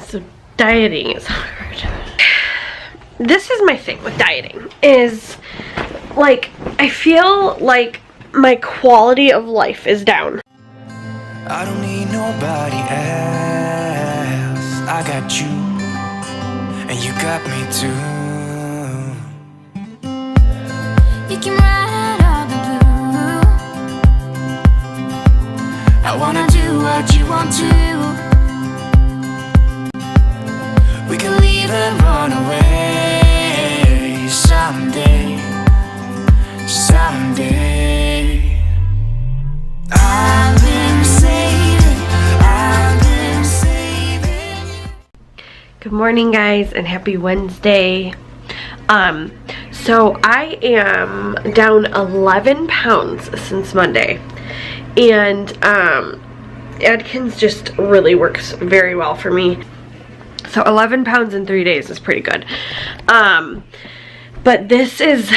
So dieting is hard. This is my thing with dieting, is like I feel like my quality of life is down. I don't need nobody else. I got you, and you got me too. You can ride all the blue. I wanna do what you want to. We can leave and run away someday, someday. I've been saving. Good morning, guys, and happy Wednesday. So I am down 11 pounds since Monday, and Atkins just really works very well for me. So 11 pounds in 3 days is pretty good. But this is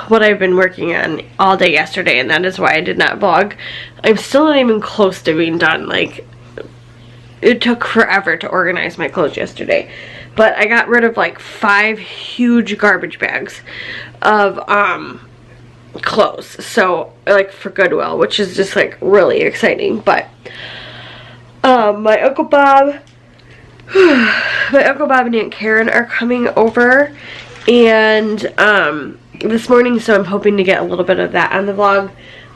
what I've been working on all day yesterday, and that is why I did not vlog. I'm still not even close to being done. Like, it took forever to organize my clothes yesterday. But I got rid of like 5 huge garbage bags of clothes. So, like, for Goodwill, which is just like really exciting. But my Uncle Bob and Aunt Karen are coming over, and this morning, so I'm hoping to get a little bit of that on the vlog.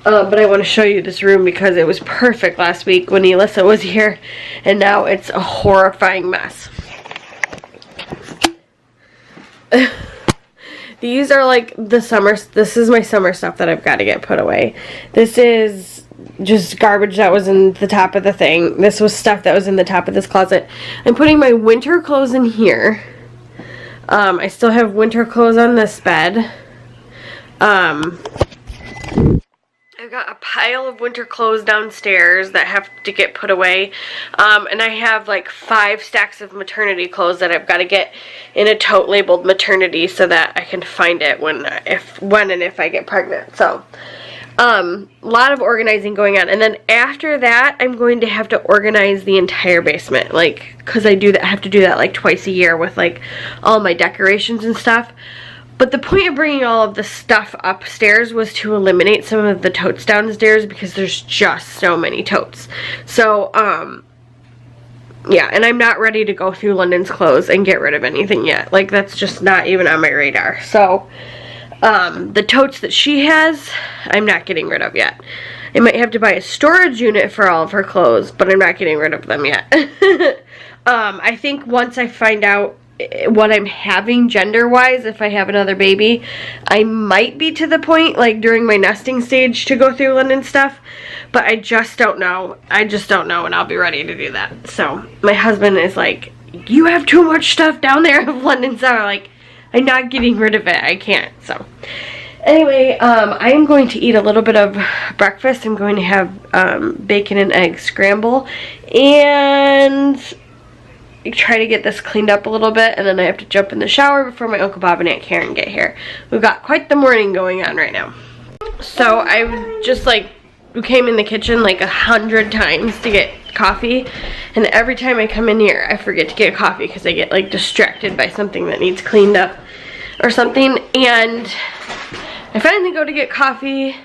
But I want to show you this room because it was perfect last week when Elissa was here, and now it's a horrifying mess. These are like the summer, this is my summer stuff that I've got to get put away. This is just garbage that was in the top of the thing. This was stuff that was in the top of this closet. I'm putting my winter clothes in here. I still have winter clothes on this bed. I've got a pile of winter clothes downstairs that have to get put away. And I have like 5 stacks of maternity clothes that I've got to get in a tote labeled maternity so that I can find it when and if I get pregnant. So, a lot of organizing going on. And then after that, I'm going to have to organize the entire basement. Like, because I have to do that like twice a year with like all my decorations and stuff. But the point of bringing all of the stuff upstairs was to eliminate some of the totes downstairs because there's just so many totes. So, yeah, and I'm not ready to go through London's clothes and get rid of anything yet. Like, that's just not even on my radar. So, the totes that she has, I'm not getting rid of yet. I might have to buy a storage unit for all of her clothes, but I'm not getting rid of them yet. I think once I find out what I'm having gender-wise, if I have another baby, I might be to the point, like, during my nesting stage to go through London stuff, but I just don't know. I just don't know, and I'll be ready to do that. So, my husband is like, you have too much stuff down there of London stuff. I'm like, I'm not getting rid of it. I can't. So, anyway, I am going to eat a little bit of breakfast. I'm going to have bacon and egg scramble, and try to get this cleaned up a little bit, and then I have to jump in the shower before my Uncle Bob and Aunt Karen get here. We've got quite the morning going on right now. So I just like came in the kitchen like 100 times to get coffee, and every time I come in here I forget to get coffee because I get like distracted by something that needs cleaned up or something. And I finally go to get coffee,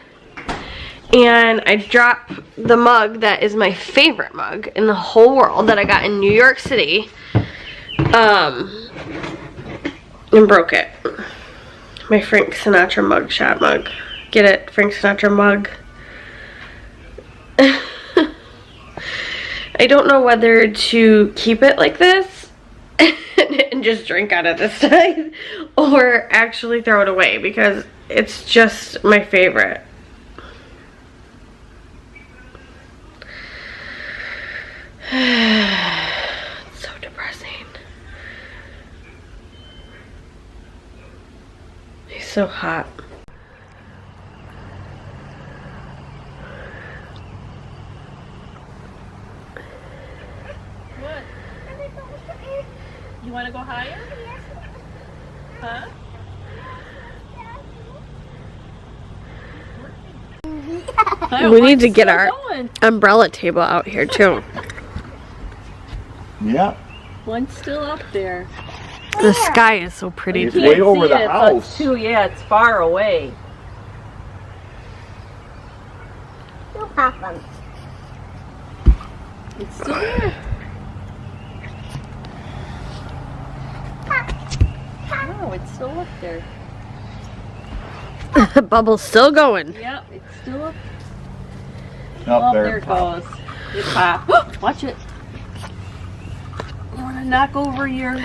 and I drop the mug that is my favorite mug in the whole world that I got in New York City, and broke it. My Frank Sinatra mugshot mug. Get it? Frank Sinatra mug. I don't know whether to keep it like this and just drink out of this side, or actually throw it away because it's just my favorite. It's so depressing. He's so hot. What? You want to go higher? Huh? We need to get our umbrella table out here too. Yeah. One's still up there. The sky is so pretty. It's way over the It's house. too, yeah, it's far away. No problem. It's still there. No, it's still up there. Bubble's still going. Yep, it's still up. Up Oh, there. there it goes. It popped. Watch it. You want to knock over your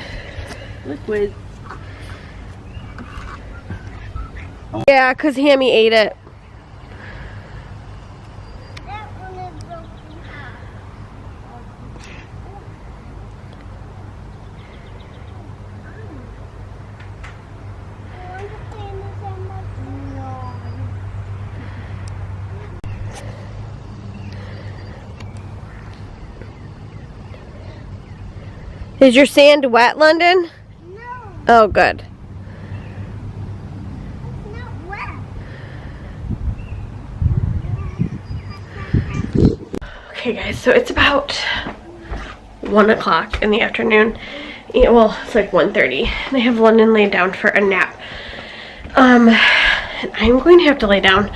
liquid. Yeah, because Hammy ate it. That one is broken off. I want to play in the sand. No. Is your sand wet, London? No, Oh, good. it's not wet. Okay, guys, so it's about 1 o'clock in the afternoon. Yeah, well, it's like 1:30, and I have London laid down for a nap. And I'm going to have to lay down.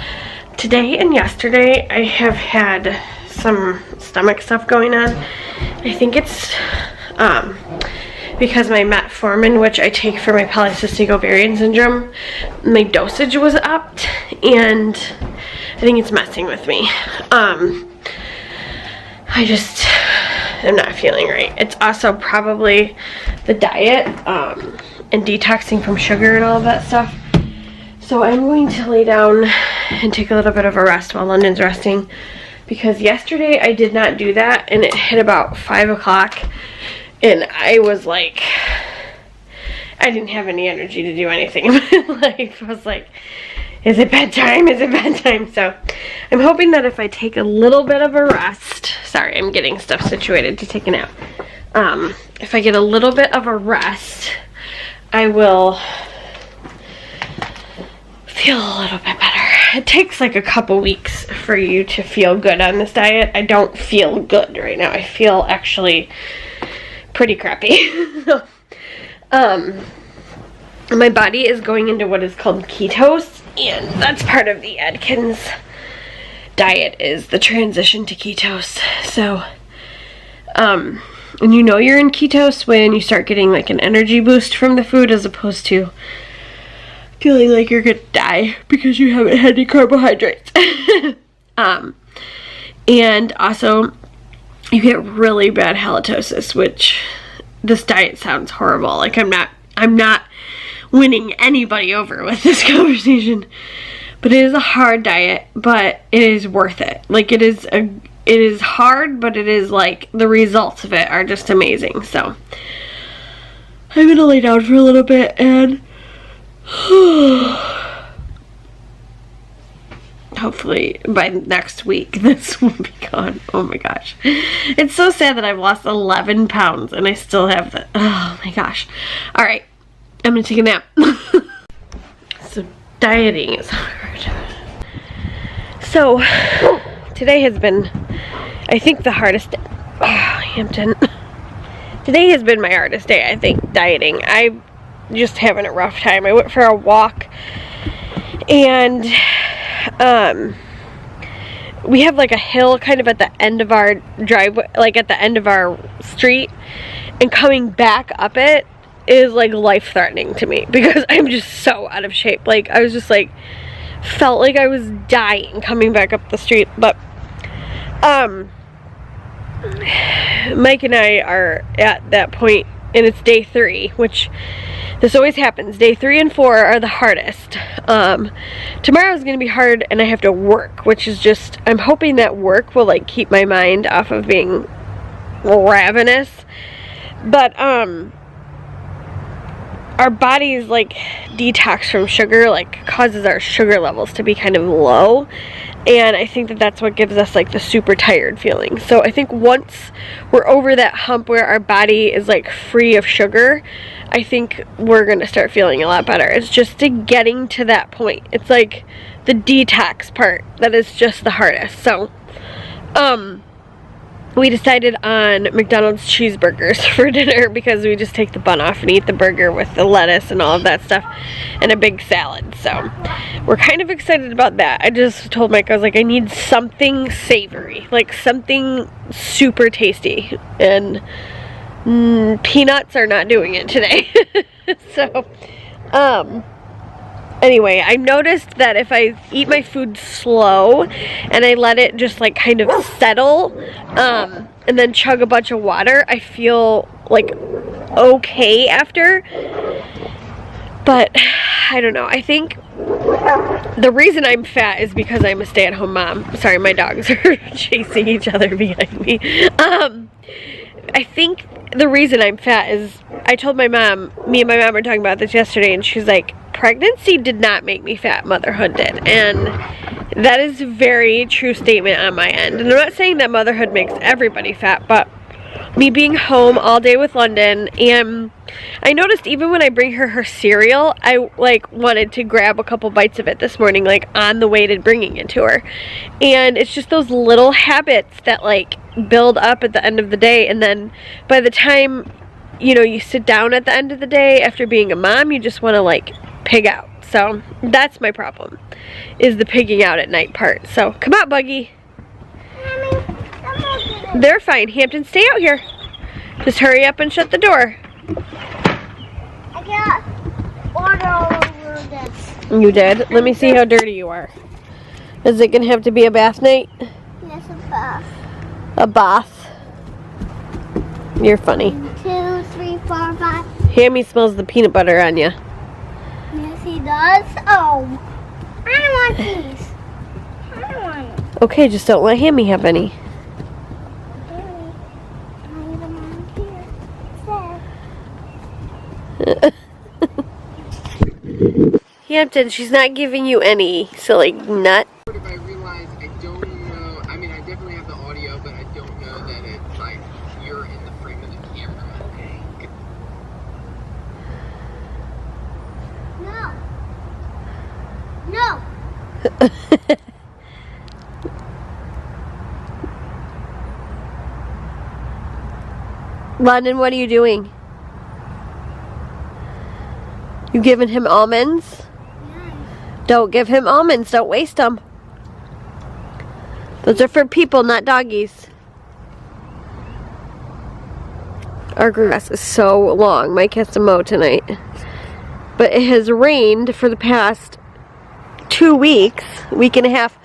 Today and yesterday, I have had some stomach stuff going on. I think it's because my metformin, which I take for my polycystic ovarian syndrome, my dosage was upped, and I think it's messing with me. I just am not feeling right. It's also probably the diet and detoxing from sugar and all of that stuff. So I'm going to lay down and take a little bit of a rest while London's resting, because yesterday I did not do that, and it hit about 5 o'clock, and I was like, I didn't have any energy to do anything in my life. I was like, is it bedtime? Is it bedtime? So I'm hoping that if I take a little bit of a rest, sorry, I'm getting stuff situated to take a nap. If I get a little bit of a rest, I will feel a little bit better. It takes like a couple weeks for you to feel good on this diet. I don't feel good right now. I feel actually pretty crappy. My body is going into what is called ketose, and that's part of the Atkins diet, is the transition to ketose. So, and you know you're in ketose when you start getting like an energy boost from the food, as opposed to feeling like you're gonna die because you haven't had any carbohydrates. And also you get really bad halitosis, which this diet sounds horrible. Like I'm not winning anybody over with this conversation, but it is a hard diet, but it is worth it. Like it is hard, but it is like the results of it are just amazing. So I'm gonna lay down for a little bit, and hopefully by next week this will be gone. Oh my gosh, it's so sad that I've lost 11 pounds and I still have the, oh my gosh. All right, I'm gonna take a nap. So dieting is hard. So today has been, I think, the hardest day. Oh, Hampton. Today has been my hardest day, I think, dieting. I'm just having a rough time. I went for a walk, and we have like a hill kind of at the end of our driveway, like at the end of our street, and coming back up it is like life-threatening to me because I'm just so out of shape. Like I was just like, felt like I was dying coming back up the street. But Mike and I are at that point, and it's day 3, which this always happens. Day 3 and 4 are the hardest. Tomorrow is going to be hard, and I have to work, which is just, I'm hoping that work will like keep my mind off of being ravenous. But our bodies like detox from sugar, like causes our sugar levels to be kind of low, and I think that that's what gives us like the super tired feeling. So I think once we're over that hump where our body is like free of sugar, I think we're gonna start feeling a lot better. It's just getting to that point. It's like the detox part that is just the hardest. So we decided on McDonald's cheeseburgers for dinner because we just take the bun off and eat the burger with the lettuce and all of that stuff and a big salad. So we're kind of excited about that. I just told Mike, I was like, I need something savory, like something super tasty, and peanuts are not doing it today. So anyway, I noticed that if I eat my food slow and I let it just like kind of settle, and then chug a bunch of water, I feel like okay after. But I don't know. I think the reason I'm fat is because I'm a stay-at-home mom. Sorry, my dogs are chasing each other behind me. I think the reason I'm fat is, I told my mom, me and my mom were talking about this yesterday, and she's like, pregnancy did not make me fat, motherhood did. And that is a very true statement on my end. And I'm not saying that motherhood makes everybody fat, but me being home all day with London, and I noticed even when I bring her cereal, I like wanted to grab a couple bites of it this morning, like on the way to bringing it to her. And it's just those little habits that like build up at the end of the day, and then by the time, you know, you sit down at the end of the day after being a mom, you just want to like pig out. So that's my problem, is the pigging out at night part. So come on, Buggy. They're fine. Hampton, stay out here. Just hurry up and shut the door. I got water all over this. You did? Let me see how dirty you are. Is it going to have to be a bath night? Yes, a bath. A bath. You're funny. 2, 3, 4, 5. Hammy smells the peanut butter on you. Yes, he does. Oh, I want these. I want it. Okay, just don't let Hammy have any. Hampton, she's not giving you any, silly nut. If I realize I don't know, I mean, I definitely have the audio, but I don't know that it's like you're in the frame of the camera. No. London, what are you doing? You giving him almonds? Don't give him almonds. Don't waste them. Those are for people, not doggies. Our grass is so long. Mike has to mow tonight. But it has rained for the past 2 weeks, week and a half.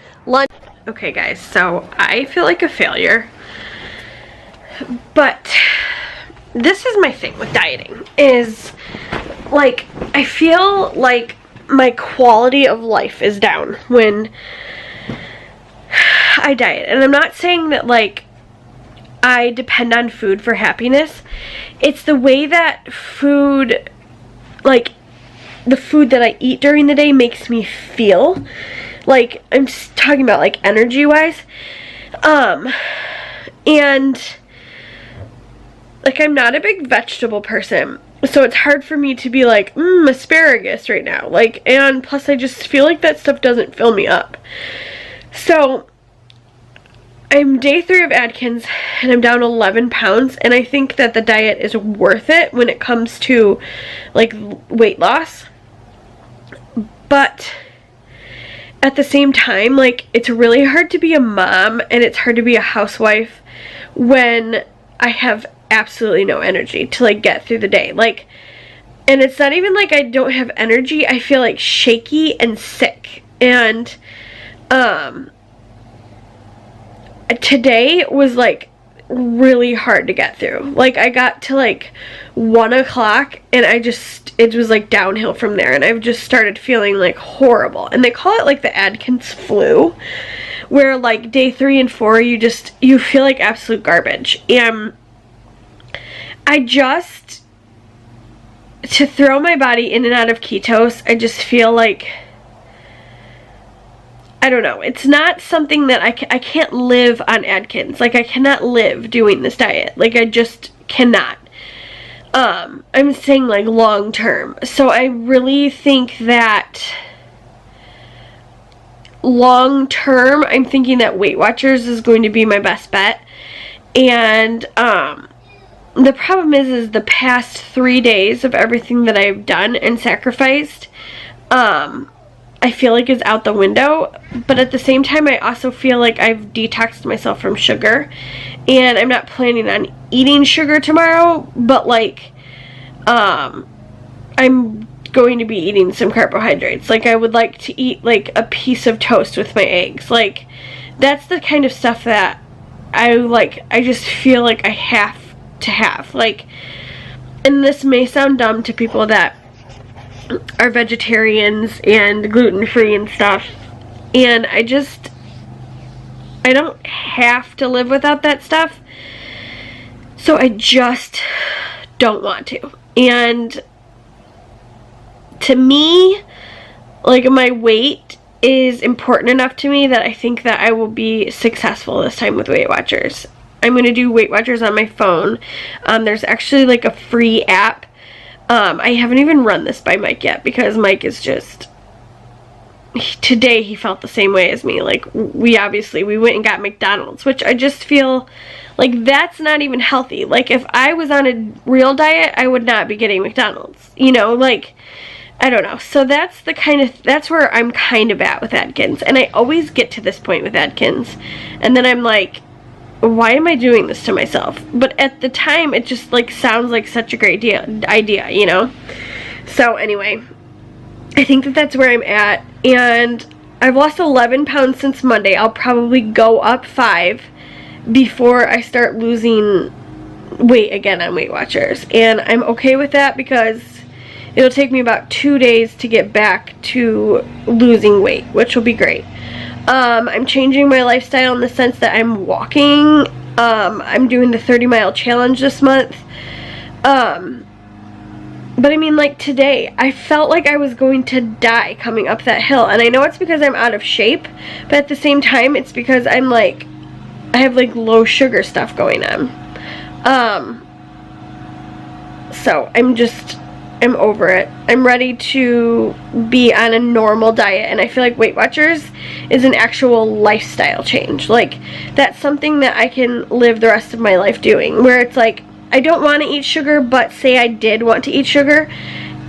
Okay, guys, so I feel like a failure. But this is my thing with dieting, is like, I feel like my quality of life is down when I diet. And I'm not saying that like I depend on food for happiness. It's the way that food, like the food that I eat during the day, makes me feel. Like, I'm just talking about like energy wise. And like, I'm not a big vegetable person, so it's hard for me to be like, asparagus right now. Like, and plus I just feel like that stuff doesn't fill me up. So I'm day 3 of Atkins, and I'm down 11 pounds, and I think that the diet is worth it when it comes to like weight loss. But at the same time, like, it's really hard to be a mom and it's hard to be a housewife when I have absolutely no energy to like get through the day. Like, and it's not even like I don't have energy. I feel like shaky and sick. And today was like really hard to get through. Like, I got to like 1 o'clock and it was like downhill from there, and I've just started feeling like horrible. And they call it like the Atkins flu, where like day 3 and 4 you feel like absolute garbage. And to throw my body in and out of ketos, I just feel like, I don't know, it's not something that I can't live on Atkins. Like, I cannot live doing this diet. Like, I just cannot. I'm saying like long term. So I really think that long term, I'm thinking that Weight Watchers is going to be my best bet. And the problem is the past 3 days of everything that I've done and sacrificed, I feel like is out the window. But at the same time, I also feel like I've detoxed myself from sugar, and I'm not planning on eating sugar tomorrow, but like I'm going to be eating some carbohydrates. Like, I would like to eat like a piece of toast with my eggs. Like, that's the kind of stuff that I just feel like I have to have. Like, and this may sound dumb to people that are vegetarians and gluten-free and stuff, and I don't have to live without that stuff, so I just don't want to. And to me, like, my weight is important enough to me that I think that I will be successful this time with Weight Watchers. I'm going to do Weight Watchers on my phone. There's actually like a free app. I haven't even run this by Mike yet, because Mike is just, today he felt the same way as me. Like, we went and got McDonald's, which I just feel like that's not even healthy. Like, if I was on a real diet, I would not be getting McDonald's, you know, like, I don't know. So that's where I'm kind of at with Atkins. And I always get to this point with Atkins, and then I'm like, why am I doing this to myself? But at the time, it just like sounds like such a great idea, you know? So anyway, I think that that's where I'm at, and I've lost 11 pounds since Monday. I'll probably go up 5 before I start losing weight again on Weight Watchers, and I'm okay with that because it'll take me about 2 days to get back to losing weight, which will be great. I'm changing my lifestyle in the sense that I'm walking. I'm doing the 30-mile challenge this month. But I mean, like, today, I felt like I was going to die coming up that hill. And I know it's because I'm out of shape, but at the same time, it's because I'm like, I have like low sugar stuff going on. So I'm over it. I'm ready to be on a normal diet, and I feel like Weight Watchers is an actual lifestyle change. Like, that's something that I can live the rest of my life doing, where it's like, I don't want to eat sugar, but say I did want to eat sugar,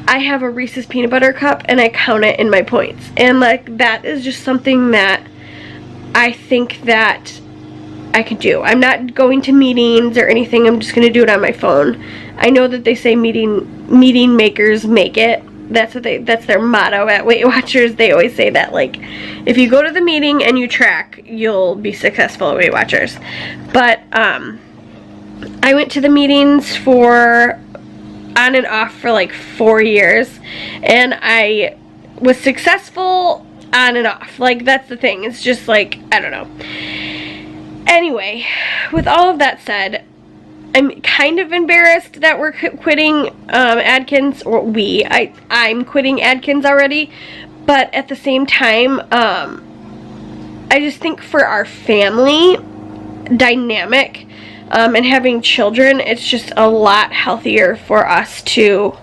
I have a Reese's peanut butter cup and I count it in my points. And like, that is just something that I think that I could do. I'm not going to meetings or anything. I'm just going to do it on my phone. I know that they say meeting makers make it. That's their motto at Weight Watchers. They always say that, like, if you go to the meeting and you track, you'll be successful at Weight Watchers. But I went to the meetings for on and off for like 4 years, and I was successful on and off. Like, that's the thing. It's just like, I don't know. Anyway, with all of that said, I'm kind of embarrassed that we're quitting Atkins, or I'm quitting Atkins already, but at the same time, I just think for our family dynamic and having children, it's just a lot healthier for us to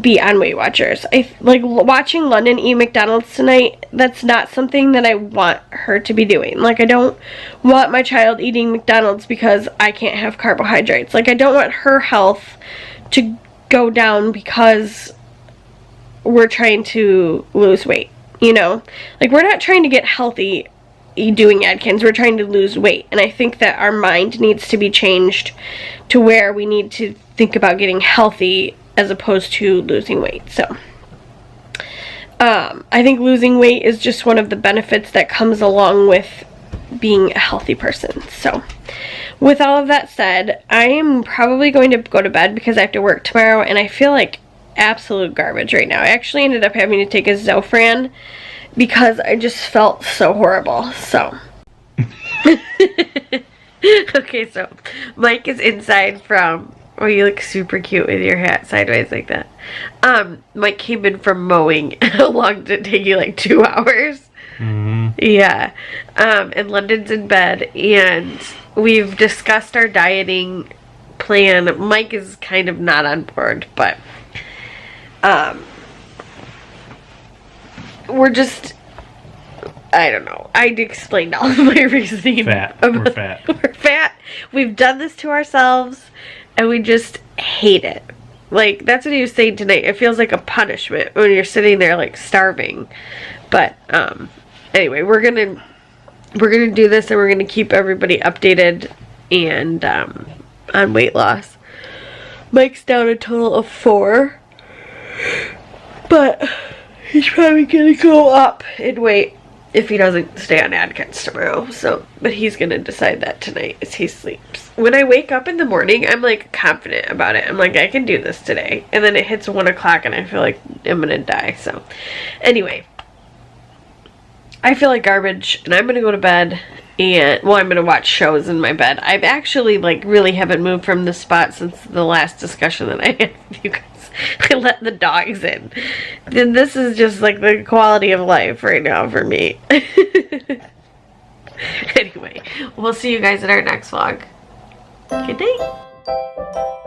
be on Weight Watchers. I like watching London eat McDonald's tonight. That's not something that I want her to be doing. Like, I don't want my child eating McDonald's because I can't have carbohydrates. Like, I don't want her health to go down because we're trying to lose weight, you know? Like, we're not trying to get healthy doing Atkins. We're trying to lose weight. And I think that our mind needs to be changed to where we need to think about getting healthy as opposed to losing weight. So I think losing weight is just one of the benefits that comes along with being a healthy person. So with all of that said, I am probably going to go to bed because I have to work tomorrow, and I feel like absolute garbage right now. I actually ended up having to take a Zofran because I just felt so horrible. So okay, so Mike is inside from, oh, you look super cute with your hat sideways like that. Mike came in from mowing. How long did it take you? Like 2 hours? Mm-hmm. Yeah. And London's in bed, and we've discussed our dieting plan. Mike is kind of not on board, but I don't know. I explained all of my reasoning. Fat. We're fat. We're fat. We've done this to ourselves, and we just hate it. Like, that's what he was saying tonight. It feels like a punishment when you're sitting there, like, starving. But, anyway, we're gonna do this, and we're gonna keep everybody updated and, on weight loss. Mike's down a total of 4. But he's probably gonna go up in weight if he doesn't stay on Atkins tomorrow. So, but he's gonna decide that tonight as he sleeps. When I wake up in the morning, I'm like confident about it. I'm like, I can do this today. And then it hits 1 o'clock and I feel like I'm gonna die. So, anyway, I feel like garbage and I'm gonna go to bed. And, well, I'm gonna watch shows in my bed. I've actually, like, really haven't moved from this spot since the last discussion that I had with you guys. I let the dogs in. Then this is just, like, the quality of life right now for me. Anyway, we'll see you guys in our next vlog. Good night.